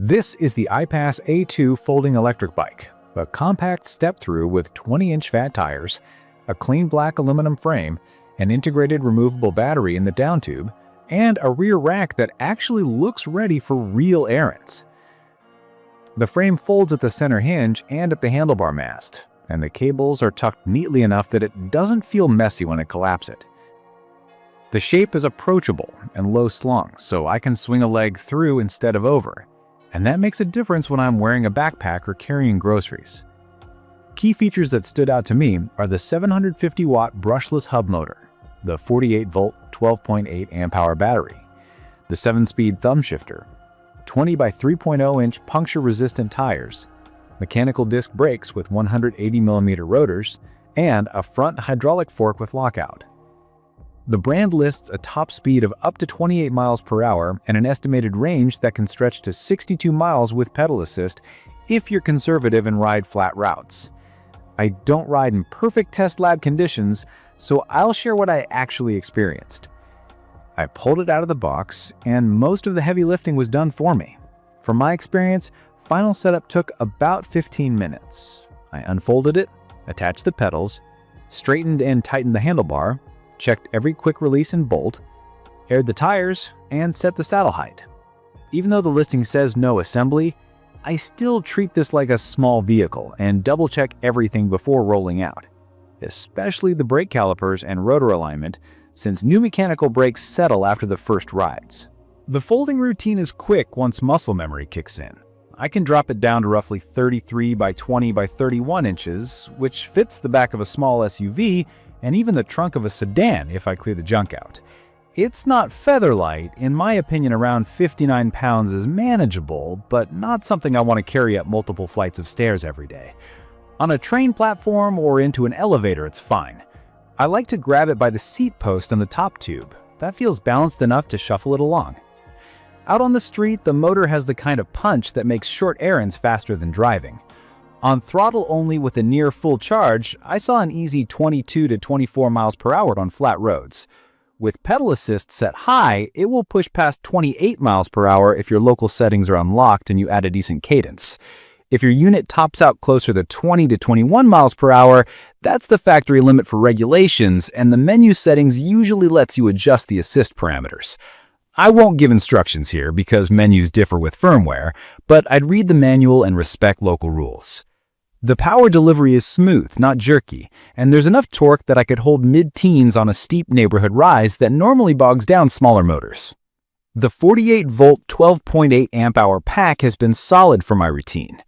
This is the iPass A2 folding electric bike, a compact step-through with 20-inch fat tires, a clean black aluminum frame, an integrated removable battery in the down tube, and a rear rack that actually looks ready for real errands. The frame folds at the center hinge and at the handlebar mast, and the cables are tucked neatly enough that it doesn't feel messy when I collapse it. The shape is approachable and low slung, so I can swing a leg through instead of over, and that makes a difference when I'm wearing a backpack or carrying groceries. Key features that stood out to me are the 750-watt brushless hub motor, the 48-volt 12.8 amp-hour battery, the 7-speed thumb shifter, 20 by 3.0-inch puncture-resistant tires, mechanical disc brakes with 180mm rotors, and a front hydraulic fork with lockout. The brand lists a top speed of up to 28 miles per hour and an estimated range that can stretch to 62 miles with pedal assist if you're conservative and ride flat routes. I don't ride in perfect test lab conditions, so I'll share what I actually experienced. I pulled it out of the box, and most of the heavy lifting was done for me. From my experience, final setup took about 15 minutes. I unfolded it, attached the pedals, straightened and tightened the handlebar, checked every quick release and bolt, aired the tires, and set the saddle height. Even though the listing says no assembly, I still treat this like a small vehicle and double-check everything before rolling out, especially the brake calipers and rotor alignment, since new mechanical brakes settle after the first rides. The folding routine is quick once muscle memory kicks in. I can drop it down to roughly 33 by 20 by 31 inches, which fits the back of a small SUV and even the trunk of a sedan if I clear the junk out. It's not feather light. In my opinion, around 59 pounds is manageable, but not something I want to carry up multiple flights of stairs every day. On a train platform or into an elevator, it's fine. I like to grab it by the seat post on the top tube. That feels balanced enough to shuffle it along. Out on the street, the motor has the kind of punch that makes short errands faster than driving. On throttle only with a near full charge, I saw an easy 22 to 24 miles per hour on flat roads. With pedal assist set high, it will push past 28 miles per hour if your local settings are unlocked and you add a decent cadence. If your unit tops out closer to 20 to 21 miles per hour, that's the factory limit for regulations, and the menu settings usually lets you adjust the assist parameters. I won't give instructions here because menus differ with firmware, but I'd read the manual and respect local rules. The power delivery is smooth, not jerky, and there's enough torque that I could hold mid-teens on a steep neighborhood rise that normally bogs down smaller motors. The 48-volt 12.8 amp-hour pack has been solid for my routine.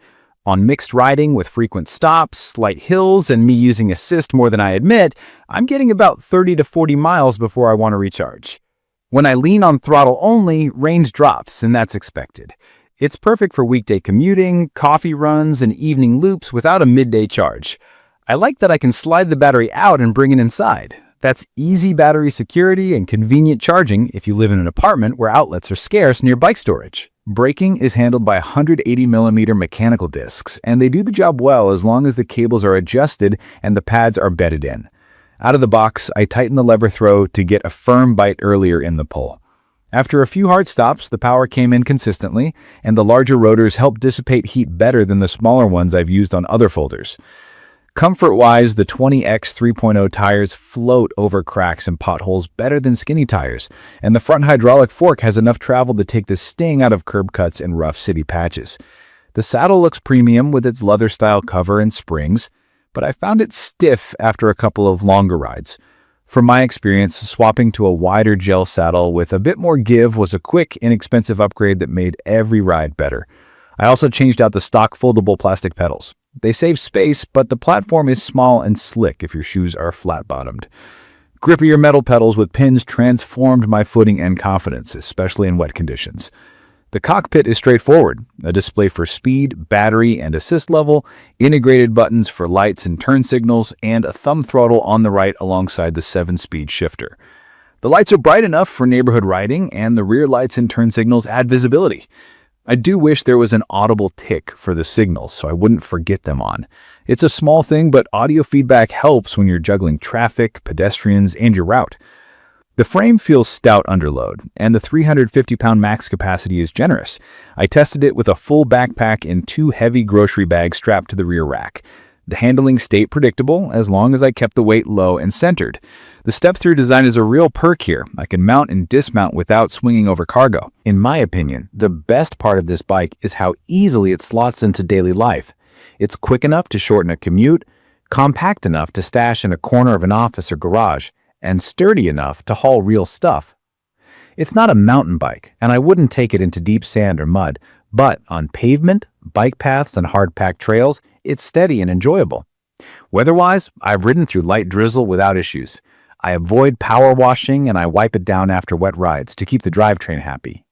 On mixed riding with frequent stops, light hills, and me using assist more than I admit, I'm getting about 30 to 40 miles before I want to recharge. When I lean on throttle only, range drops, and that's expected. It's perfect for weekday commuting, coffee runs, and evening loops without a midday charge. I like that I can slide the battery out and bring it inside. That's easy battery security and convenient charging if you live in an apartment where outlets are scarce near bike storage. Braking is handled by 180mm mechanical discs, and they do the job well as long as the cables are adjusted and the pads are bedded in. Out of the box, I tighten the lever throw to get a firm bite earlier in the pull. After a few hard stops, the power came in consistently, and the larger rotors help dissipate heat better than the smaller ones I've used on other folders. Comfort-wise, the 20X 3.0 tires float over cracks and potholes better than skinny tires, and the front hydraulic fork has enough travel to take the sting out of curb cuts and rough city patches. The saddle looks premium with its leather-style cover and springs, but I found it stiff after a couple of longer rides. From my experience, swapping to a wider gel saddle with a bit more give was a quick, inexpensive upgrade that made every ride better. I also changed out the stock foldable plastic pedals. They save space, but the platform is small and slick if your shoes are flat-bottomed. Grippier metal pedals with pins transformed my footing and confidence, especially in wet conditions. The cockpit is straightforward, a display for speed, battery, and assist level, integrated buttons for lights and turn signals, and a thumb throttle on the right alongside the 7-speed shifter. The lights are bright enough for neighborhood riding, and the rear lights and turn signals add visibility. I do wish there was an audible tick for the signals so I wouldn't forget them on. It's a small thing, but audio feedback helps when you're juggling traffic, pedestrians, and your route. The frame feels stout under load, and the 350-pound max capacity is generous. I tested it with a full backpack and 2 heavy grocery bags strapped to the rear rack. The handling stayed predictable as long as I kept the weight low and centered. The step-through design is a real perk here. I can mount and dismount without swinging over cargo. In my opinion, the best part of this bike is how easily it slots into daily life. It's quick enough to shorten a commute, compact enough to stash in a corner of an office or garage, and sturdy enough to haul real stuff. It's not a mountain bike, and I wouldn't take it into deep sand or mud, but on pavement, bike paths, and hard-packed trails, it's steady and enjoyable. Weather-wise, I've ridden through light drizzle without issues. I avoid power washing and I wipe it down after wet rides to keep the drivetrain happy.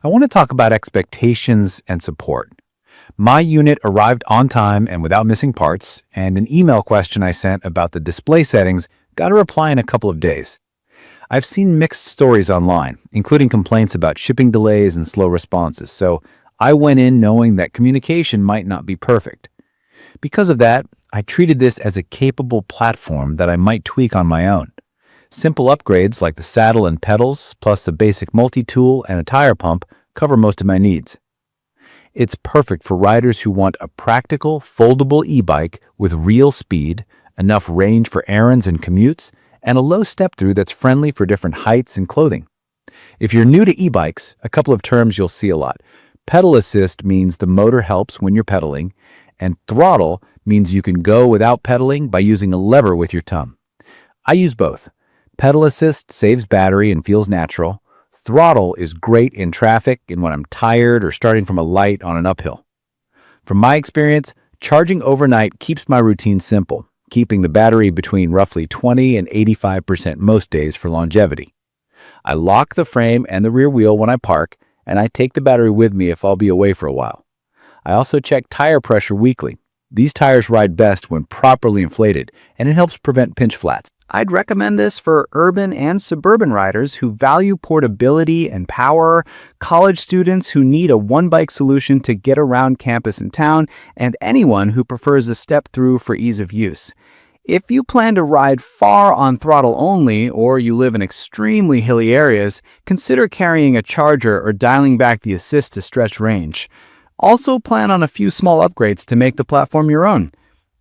I want to talk about expectations and support. My unit arrived on time and without missing parts, and an email question I sent about the display settings got a reply in a couple of days. I've seen mixed stories online, including complaints about shipping delays and slow responses, so I went in knowing that communication might not be perfect. Because of that, I treated this as a capable platform that I might tweak on my own. Simple upgrades like the saddle and pedals, plus a basic multi-tool and a tire pump, cover most of my needs. It's perfect for riders who want a practical, foldable e-bike with real speed, enough range for errands and commutes, and a low step-through that's friendly for different heights and clothing. If you're new to e-bikes, a couple of terms you'll see a lot. Pedal assist means the motor helps when you're pedaling, and throttle means you can go without pedaling by using a lever with your thumb. I use both. Pedal assist saves battery and feels natural. Throttle is great in traffic and when I'm tired or starting from a light on an uphill. From my experience, charging overnight keeps my routine simple, keeping the battery between roughly 20 and 85% most days for longevity. I lock the frame and the rear wheel when I park, and I take the battery with me if I'll be away for a while. I also check tire pressure weekly. These tires ride best when properly inflated, and it helps prevent pinch flats. I'd recommend this for urban and suburban riders who value portability and power, college students who need a one-bike solution to get around campus and town, and anyone who prefers a step-through for ease of use. If you plan to ride far on throttle only, or you live in extremely hilly areas, consider carrying a charger or dialing back the assist to stretch range. Also plan on a few small upgrades to make the platform your own.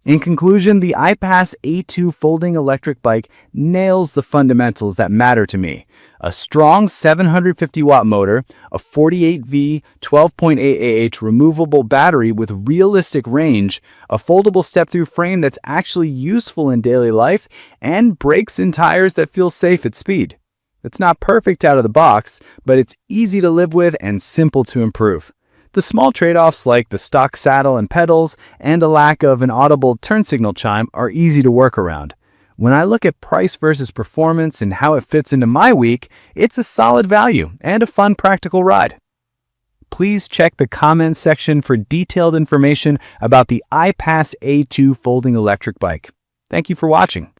In conclusion, the iPass A2 folding electric bike nails the fundamentals that matter to me. A strong 750-watt motor, a 48V 12.8 Ah removable battery with realistic range, a foldable step-through frame that's actually useful in daily life, and brakes and tires that feel safe at speed. It's not perfect out of the box, but it's easy to live with and simple to improve. The small trade-offs like the stock saddle and pedals and a lack of an audible turn signal chime are easy to work around. When I look at price versus performance and how it fits into my week, it's a solid value and a fun practical ride. Please check the comments section for detailed information about the iPass A2 folding electric bike. Thank you for watching.